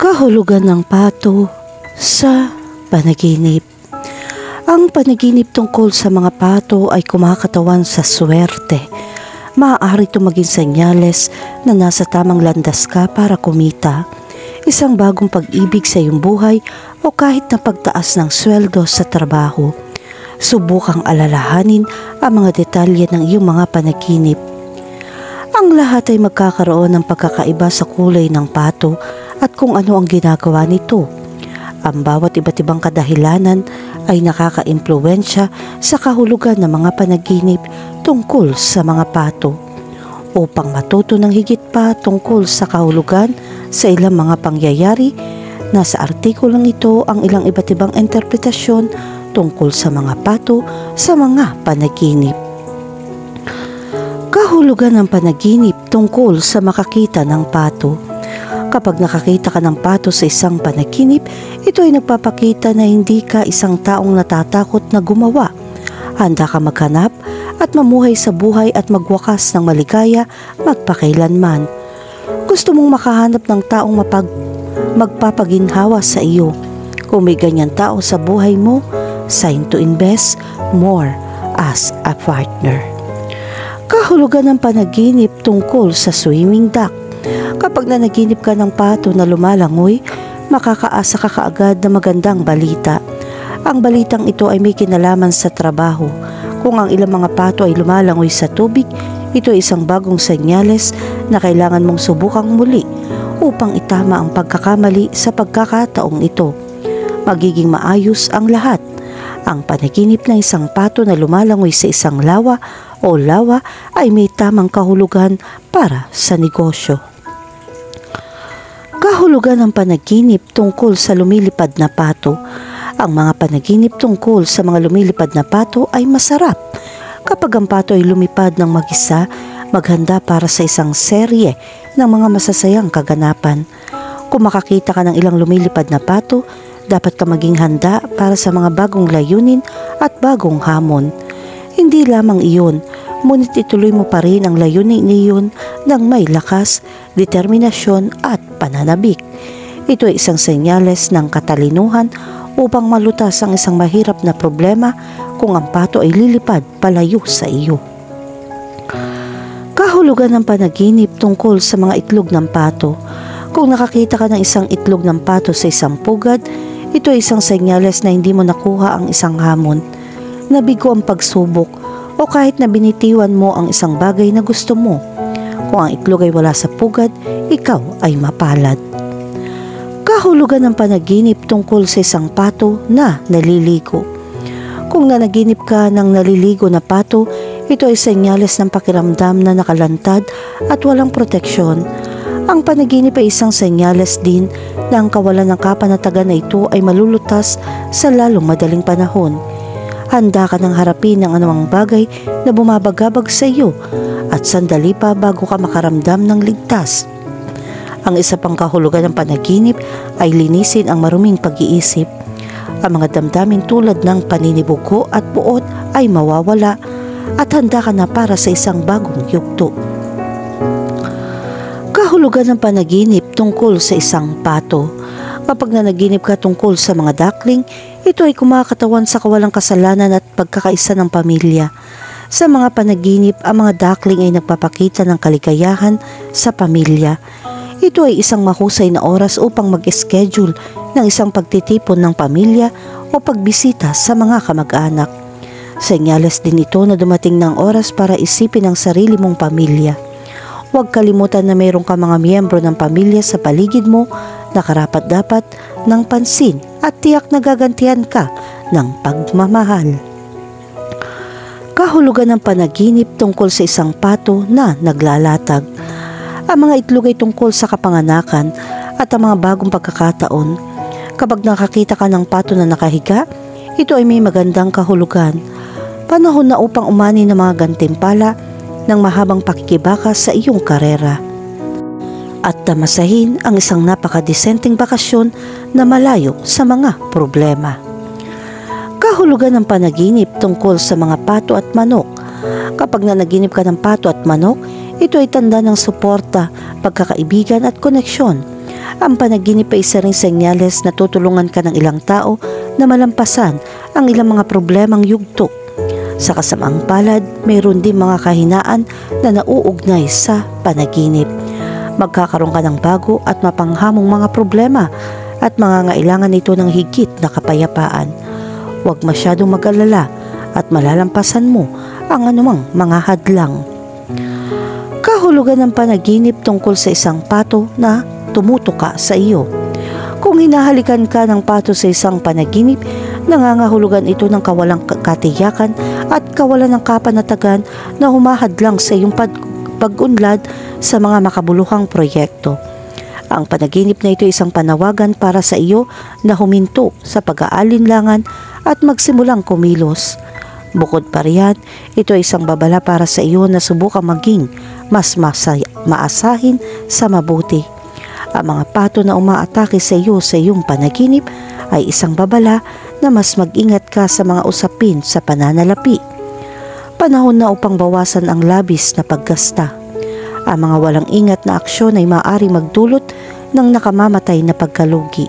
Kahulugan ng pato sa panaginip. Ang panaginip tungkol sa mga pato ay kumakatawan sa swerte. Maaari ito maging senyales na nasa tamang landas ka para kumita, isang bagong pag-ibig sa iyong buhay o kahit na pagtaas ng sweldo sa trabaho. Subukang alalahanin ang mga detalye ng iyong mga panaginip. Ang lahat ay magkakaroon ng pagkakaiba sa kulay ng pato at kung ano ang ginagawa nito. Ang bawat iba't ibang kadahilanan ay nakaka-impluwensya sa kahulugan ng mga panaginip tungkol sa mga pato. Upang matuto ng higit pa tungkol sa kahulugan sa ilang mga pangyayari, nasa artikulong ito ang ilang iba't ibang interpretasyon tungkol sa mga pato sa mga panaginip. Kahulugan ng panaginip tungkol sa makakita ng pato. Kapag nakakita ka ng pato sa isang panaginip, ito ay nagpapakita na hindi ka isang taong natatakot na gumawa. Handa ka maghanap at mamuhay sa buhay at magwakas ng maligaya magpakailanman. Gusto mong makahanap ng taong magpapaginhawa sa iyo. Kung may ganyan tao sa buhay mo, sign to invest more as a partner. Kahulugan ng panaginip tungkol sa swimming duck. Kapag nanaginip ka ng pato na lumalangoy, makakaasa ka kaagad na magandang balita. Ang balitang ito ay may kinalaman sa trabaho. Kung ang ilang mga pato ay lumalangoy sa tubig, ito ay isang bagong senyales na kailangan mong subukang muli upang itama ang pagkakamali sa pagkakataong ito. Magiging maayos ang lahat. Ang panaginip ng isang pato na lumalangoy sa isang lawa o lawa ay may tamang kahulugan para sa negosyo. Kahulugan ng panaginip tungkol sa lumilipad na pato. Ang mga panaginip tungkol sa mga lumilipad na pato ay masarap. Kapag ang pato ay lumipad ng mag-isa, maghanda para sa isang serye ng mga masasayang kaganapan. Kung makakita ka ng ilang lumilipad na pato, dapat ka maging handa para sa mga bagong layunin at bagong hamon. Hindi lamang iyon, ngunit ituloy mo pa rin ang layunin iyon ng may lakas, determinasyon at pananabik. Ito ay isang senyales ng katalinuhan upang malutas ang isang mahirap na problema kung ang pato ay lilipad palayo sa iyo. Kahulugan ng panaginip tungkol sa mga itlog ng pato. Kung nakakita ka ng isang itlog ng pato sa isang pugad, ito ay isang senyales na hindi mo nakuha ang isang hamon, nabigo ang pagsubok, o kahit na binitiwan mo ang isang bagay na gusto mo. Kung ang itlog ay wala sa pugad, ikaw ay mapalad. Kahulugan ng panaginip tungkol sa isang pato na naliligo. Kung nanaginip ka ng naliligo na pato, ito ay senyales ng pakiramdam na nakalantad at walang proteksyon. Ang panaginip ay isang senyales din na ang kawalan ng kapanatagan na ito ay malulutas sa lalong madaling panahon. Handa ka nang harapin ang anumang bagay na bumabagabag sa iyo at sandali pa bago ka makaramdam ng ligtas. Ang isa pang kahulugan ng panaginip ay linisin ang maruming pag-iisip. Ang mga damdamin tulad ng paninibugo at buot ay mawawala at handa ka na para sa isang bagong yugto. Kahulugan ng panaginip tungkol sa isang pato. Kapag nanaginip ka tungkol sa mga duckling, ito ay kumakatawan sa kawalang kasalanan at pagkakaisa ng pamilya. Sa mga panaginip, ang mga duckling ay nagpapakita ng kaligayahan sa pamilya. Ito ay isang mahusay na oras upang mag-schedule ng isang pagtitipon ng pamilya o pagbisita sa mga kamag-anak. Senyales din ito na dumating ng oras para isipin ang sarili mong pamilya. Huwag kalimutan na mayroon ka mga miyembro ng pamilya sa paligid mo na karapat-dapat ng pansin at tiyak na gagantihan ka ng pagmamahal. Kahulugan ng panaginip tungkol sa isang pato na naglalatag. Ang mga itlog ay tungkol sa kapanganakan at ang mga bagong pagkakataon. Kapag nakakita ka ng pato na nakahiga, ito ay may magandang kahulugan. Panahon na upang umani ng mga gantimpala ng mahabang pakikibaka sa iyong karera. At tamasahin ang isang napakadesenteng bakasyon na malayo sa mga problema. Kahulugan ng panaginip tungkol sa mga pato at manok. Kapag nanaginip ka ng pato at manok, ito ay tanda ng suporta, pagkakaibigan at koneksyon. Ang panaginip ay isa ring senyales na tutulungan ka ng ilang tao na malampasan ang ilang mga problemang yugto. Sa kasamaang palad, mayroon din mga kahinaan na nauugnay sa panaginip. Magkakaroon ka ng bago at mapanghamong mga problema at mangangailangan ito ng higit na kapayapaan. Huwag masyadong mag-alala at malalampasan mo ang anumang mga hadlang. Kahulugan ng panaginip tungkol sa isang pato na tumutuka sa iyo. Kung hinahalikan ka ng pato sa isang panaginip, nangangahulugan ito ng kawalang katiyakan at kawalan ng kapanatagan na humahadlang sa iyong pag-unlad sa mga makabuluhang proyekto. Ang panaginip na ito ay isang panawagan para sa iyo na huminto sa pag-aalinlangan at magsimulang kumilos. Bukod pa riyan, ito ay isang babala para sa iyo na subukang maging mas maasahin sa mabuti. Ang mga pato na umaatake sa iyo sa iyong panaginip ay isang babala na mas mag-ingat ka sa mga usapin sa pananalapi. Panahon na upang bawasan ang labis na paggasta. Ang mga walang ingat na aksyon ay maaaring magdulot ng nakamamatay na pagkalugi.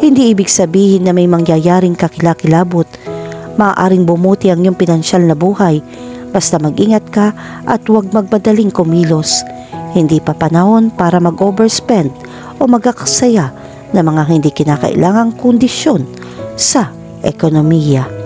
Hindi ibig sabihin na may mangyayaring kakilakilabot. Maaaring bumuti ang iyong pinansyal na buhay. Basta mag-ingat ka at huwag magmadaling kumilos. Hindi pa panahon para mag-overspend o mag-aksaya ng mga hindi kinakailangang kondisyon sa ekonomiya.